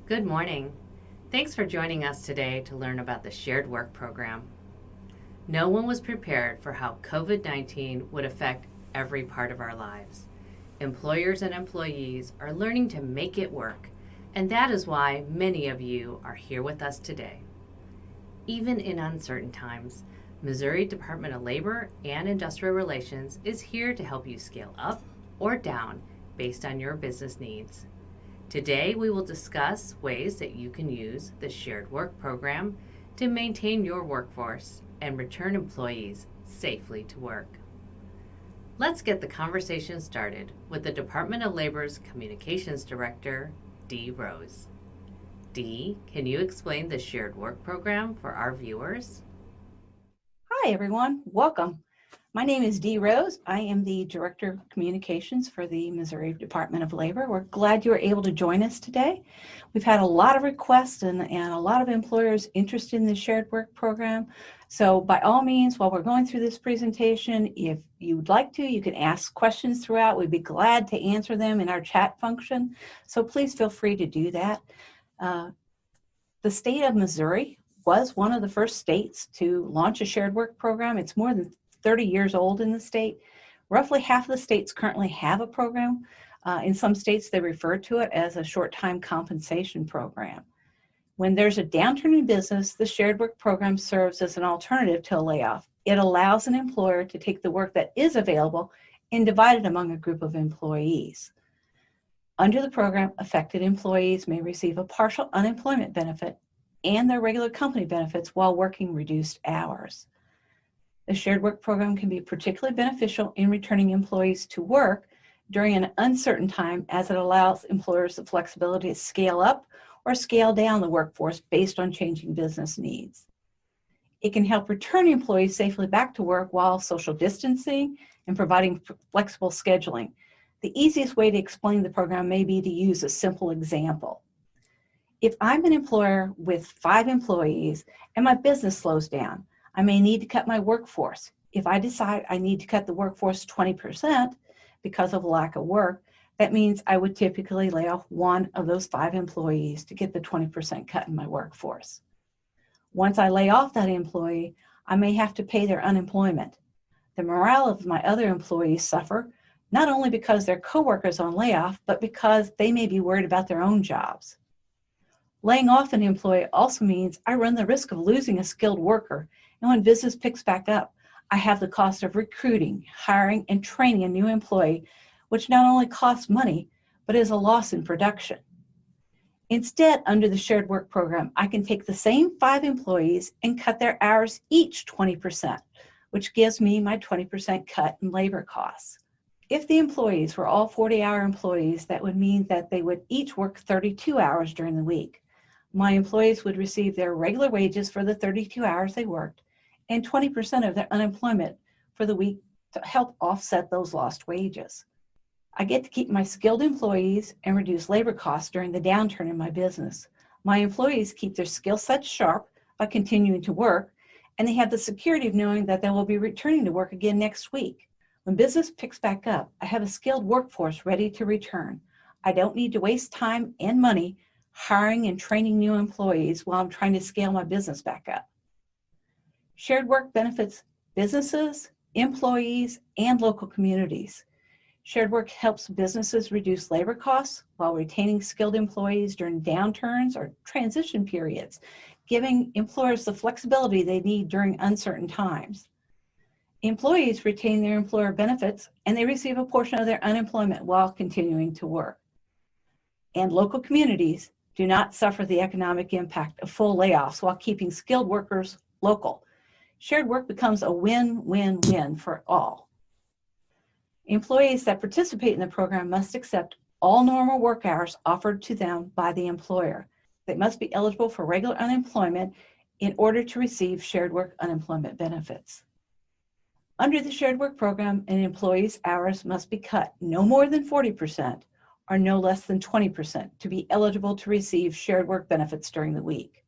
Good morning. Thanks for joining us today to learn about the Shared Work program. No one was prepared for how COVID 19 would affect every part of our lives. Employers and employees are learning to make it work, and that is why many of you are here with us today. Even in uncertain times, Missouri Department of Labor and Industrial Relations is here to help you scale up or down based on your business needs. Today, we will discuss ways that you can use the Shared Work program to maintain your workforce and return employees safely to work. Let's get the conversation started with the Department of Labor's Communications Director, Dee Rose. Dee, can you explain the Shared Work program for our viewers? Hi, everyone. Welcome. My name is Dee Rose. I am the Director of Communications for the Missouri Department of Labor. We're glad you were able to join us today. We've had a lot of requests and a lot of employers interested in the Shared Work program. So by all means, while we're going through this presentation, if you would like to, you can ask questions throughout. We'd be glad to answer them in our chat function. So please feel free to do that. The state of Missouri was one of the first states to launch a Shared Work program. It's more than 30 years old in the state. Roughly half of the states currently have a program. In some states, they refer to it as a short-time compensation program. When there's a downturn in business, the Shared Work program serves as an alternative to a layoff. It allows an employer to take the work that is available and divide it among a group of employees. Under the program, affected employees may receive a partial unemployment benefit and their regular company benefits while working reduced hours. The Shared Work program can be particularly beneficial in returning employees to work during an uncertain time, as it allows employers the flexibility to scale up or scale down the workforce based on changing business needs. It can help return employees safely back to work while social distancing and providing flexible scheduling. The easiest way to explain the program may be to use a simple example. If I'm an employer with 5 employees and my business slows down, I may need to cut my workforce. If I decide I need to cut the workforce 20% because of a lack of work, that means I would typically lay off one of those 5 employees to get the 20% cut in my workforce. Once I lay off that employee, I may have to pay their unemployment. The morale of my other employees suffer, not only because their coworkers on layoff, but because they may be worried about their own jobs. Laying off an employee also means I run the risk of losing a skilled worker. And when business picks back up, I have the cost of recruiting, hiring, and training a new employee, which not only costs money, but is a loss in production. Instead, under the Shared Work program, I can take the same 5 employees and cut their hours each 20%, which gives me my 20% cut in labor costs. If the employees were all 40-hour employees, that would mean that they would each work 32 hours during the week. My employees would receive their regular wages for the 32 hours they worked and 20% of their unemployment for the week to help offset those lost wages. I get to keep my skilled employees and reduce labor costs during the downturn in my business. My employees keep their skill sets sharp by continuing to work, and they have the security of knowing that they will be returning to work again next week. When business picks back up, I have a skilled workforce ready to return. I don't need to waste time and money hiring and training new employees while I'm trying to scale my business back up. Shared Work benefits businesses, employees, and local communities. Shared Work helps businesses reduce labor costs while retaining skilled employees during downturns or transition periods, giving employers the flexibility they need during uncertain times. Employees retain their employer benefits and they receive a portion of their unemployment while continuing to work. And local communities do not suffer the economic impact of full layoffs while keeping skilled workers local. Shared Work becomes a win-win-win for all. Employees that participate in the program must accept all normal work hours offered to them by the employer. They must be eligible for regular unemployment in order to receive Shared Work unemployment benefits. Under the Shared Work program, an employee's hours must be cut no more than 40% or no less than 20% to be eligible to receive Shared Work benefits during the week.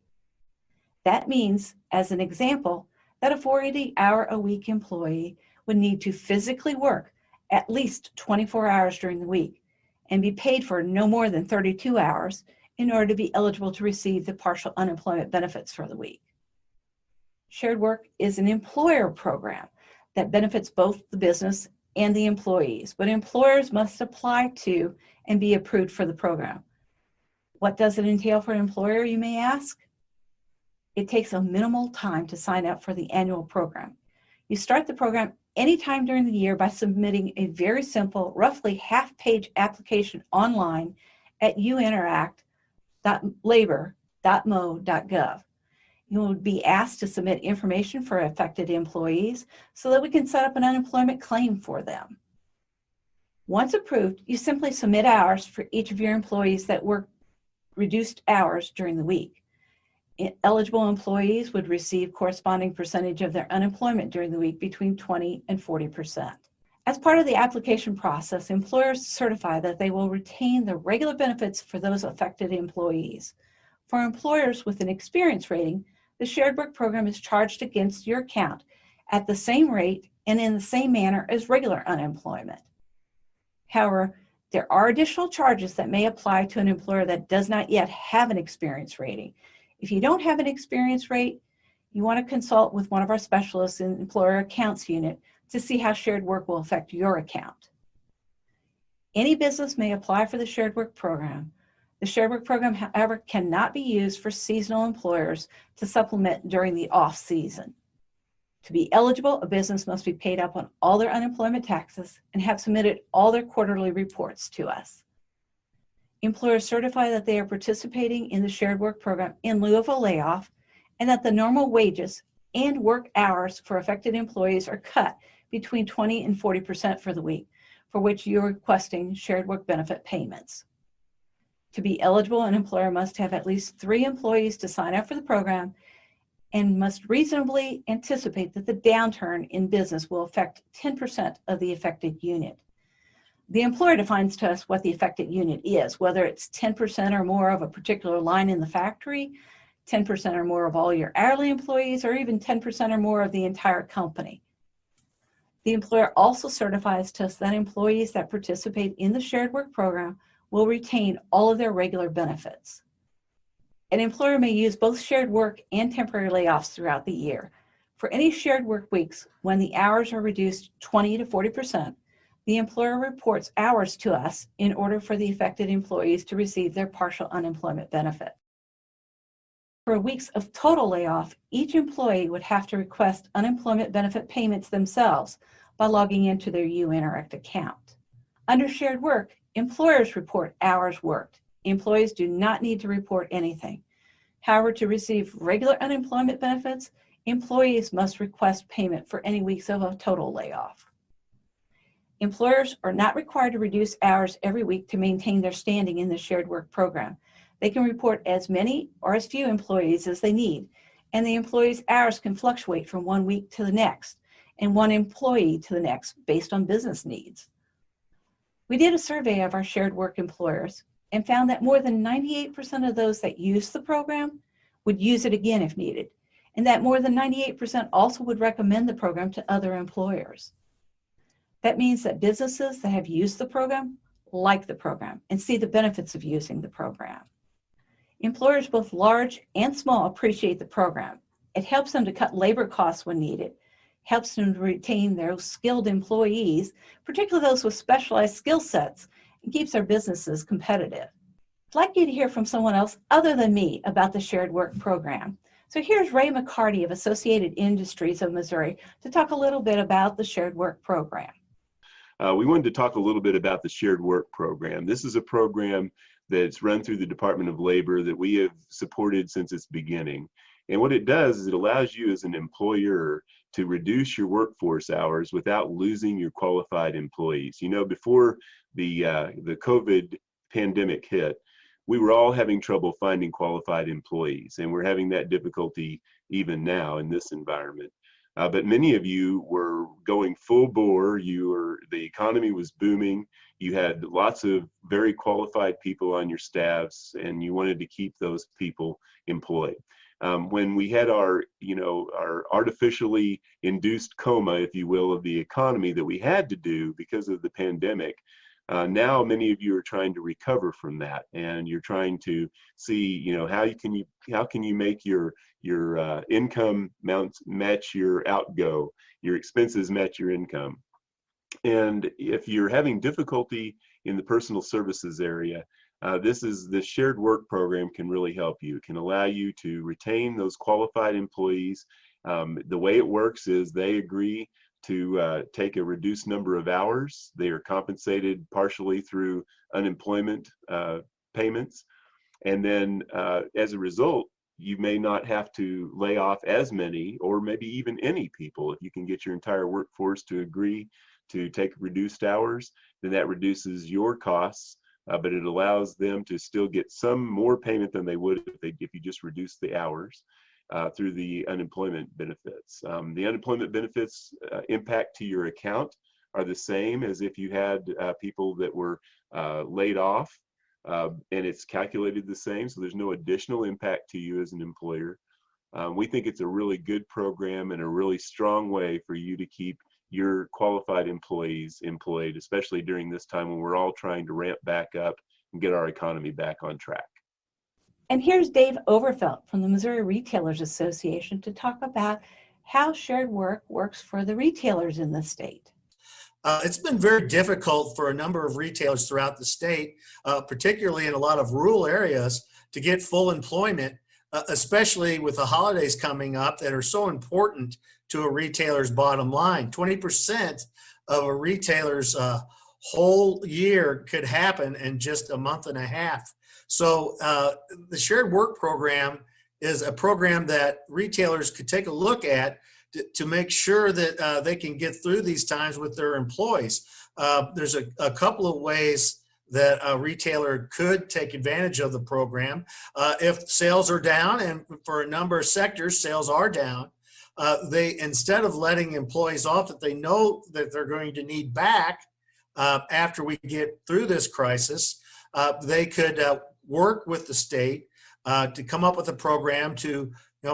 That means, as an example, that a 40-hour-a-week employee would need to physically work at least 24 hours during the week and be paid for no more than 32 hours in order to be eligible to receive the partial unemployment benefits for the week. Shared work is an employer program that benefits both the business and the employees, but employers must apply to and be approved for the program. What does it entail for an employer, you may ask? It takes a minimal time to sign up for the annual program. You start the program anytime during the year by submitting a very simple, roughly half-page application online at uninteract.labor.mo.gov. You will be asked to submit information for affected employees so that we can set up an unemployment claim for them. Once approved, you simply submit hours for each of your employees that work reduced hours during the week. Eligible employees would receive corresponding percentage of their unemployment during the week between 20 and 40%. As part of the application process, employers certify that they will retain the regular benefits for those affected employees. For employers with an experience rating, the shared work program is charged against your account at the same rate and in the same manner as regular unemployment. However, there are additional charges that may apply to an employer that does not yet have an experience rating. If you don't have an experience rate, you want to consult with one of our specialists in Employer Accounts Unit to see how shared work will affect your account. Any business may apply for the shared work program. The shared work program, however, cannot be used for seasonal employers to supplement during the off-season. To be eligible, a business must be paid up on all their unemployment taxes and have submitted all their quarterly reports to us. Employers certify that they are participating in the shared work program in lieu of a layoff and that the normal wages and work hours for affected employees are cut between 20 and 40% for the week, for which you're requesting shared work benefit payments. To be eligible, an employer must have at least 3 employees to sign up for the program and must reasonably anticipate that the downturn in business will affect 10% of the affected unit. The employer defines to us what the affected unit is, whether it's 10% or more of a particular line in the factory, 10% or more of all your hourly employees, or even 10% or more of the entire company. The employer also certifies to us that employees that participate in the shared work program will retain all of their regular benefits. An employer may use both shared work and temporary layoffs throughout the year. For any shared work weeks when the hours are reduced 20 to 40%, the employer reports hours to us in order for the affected employees to receive their partial unemployment benefit. For weeks of total layoff, each employee would have to request unemployment benefit payments themselves by logging into their UInteract account. Under shared work, employers report hours worked. Employees do not need to report anything. However, to receive regular unemployment benefits, employees must request payment for any weeks of a total layoff. Employers are not required to reduce hours every week to maintain their standing in the shared work program. They can report as many or as few employees as they need, and the employees' hours can fluctuate from one week to the next and one employee to the next based on business needs. We did a survey of our shared work employers and found that more than 98% of those that use the program would use it again if needed, and that more than 98% also would recommend the program to other employers. That means that businesses that have used the program like the program and see the benefits of using the program. Employers both large and small appreciate the program. It helps them to cut labor costs when needed, helps them to retain their skilled employees, particularly those with specialized skill sets, and keeps their businesses competitive. I'd like you to hear from someone else other than me about the shared work program. So here's Ray McCarty of Associated Industries of Missouri to talk a little bit about the shared work program. We wanted to talk a little bit about the shared work program. This is a program that's run through the Department of Labor that we have supported since its beginning. And what it does is it allows you as an employer to reduce your workforce hours without losing your qualified employees. You know, before the COVID pandemic hit, we were all having trouble finding qualified employees, and we're having that difficulty even now in this environment. But many of you were going full bore. The economy was booming. You had lots of very qualified people on your staffs, and you wanted to keep those people employed. When we had our artificially induced coma, if you will, of the economy that we had to do because of the pandemic, Now, many of you are trying to recover from that, and you're trying to see, how can you make your income match your outgo, your expenses match your income. And if you're having difficulty in the personal services area, the shared work program can really help you. It can allow you to retain those qualified employees. The way it works is they agree to take a reduced number of hours. They are compensated partially through unemployment payments. And then as a result, you may not have to lay off as many or maybe even any people. If you can get your entire workforce to agree to take reduced hours, then that reduces your costs, but it allows them to still get some more payment than they would if you just reduce the hours through the unemployment benefits. The unemployment benefits impact to your account are the same as if you had people that were laid off, and it's calculated the same, so there's no additional impact to you as an employer. We think it's a really good program and a really strong way for you to keep your qualified employees employed, especially during this time when we're all trying to ramp back up and get our economy back on track. And here's Dave Overfelt from the Missouri Retailers Association to talk about how shared work works for the retailers in the state. It's been very difficult for a number of retailers throughout the state, particularly in a lot of rural areas, to get full employment, especially with the holidays coming up that are so important to a retailer's bottom line. 20% of a retailer's whole year could happen in just a month and a half. So the shared work program is a program that retailers could take a look at to make sure that they can get through these times with their employees. There's a couple of ways that a retailer could take advantage of the program. If sales are down, and for a number of sectors, sales are down, they, instead of letting employees off that they know that they're going to need back after we get through this crisis, they could work with the state to come up with a program to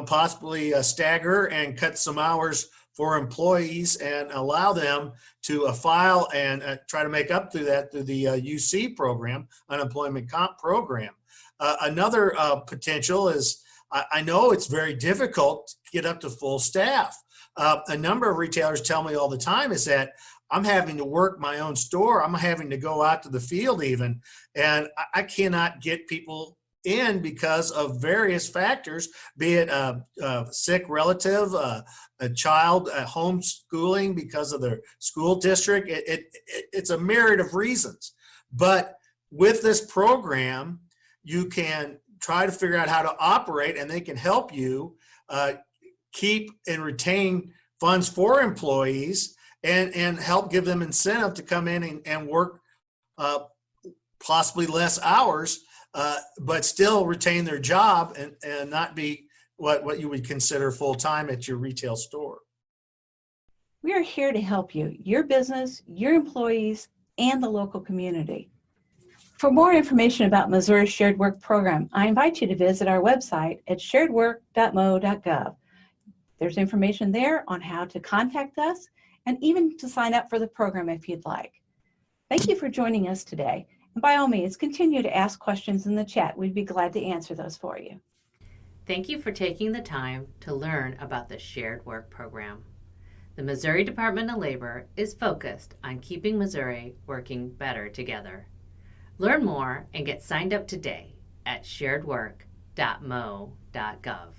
possibly stagger and cut some hours for employees and allow them to file and try to make up through that through the UC program, Unemployment Comp Program. Another potential is, I know it's very difficult to get up to full staff. A number of retailers tell me all the time is that I'm having to work my own store. I'm having to go out to the field even, and I cannot get people in because of various factors, be it a sick relative, a child homeschooling because of their school district. It's a myriad of reasons. But with this program, you can try to figure out how to operate, and they can help you keep and retain funds for employees and help give them incentive to come in and work possibly less hours, but still retain their job and not be what you would consider full-time at your retail store. We are here to help you, your business, your employees, and the local community. For more information about Missouri's Shared Work Program, I invite you to visit our website at sharedwork.mo.gov. There's information there on how to contact us and even to sign up for the program if you'd like. Thank you for joining us today. And by all means, continue to ask questions in the chat. We'd be glad to answer those for you. Thank you for taking the time to learn about the Shared Work Program. The Missouri Department of Labor is focused on keeping Missouri working better together. Learn more and get signed up today at sharedwork.mo.gov.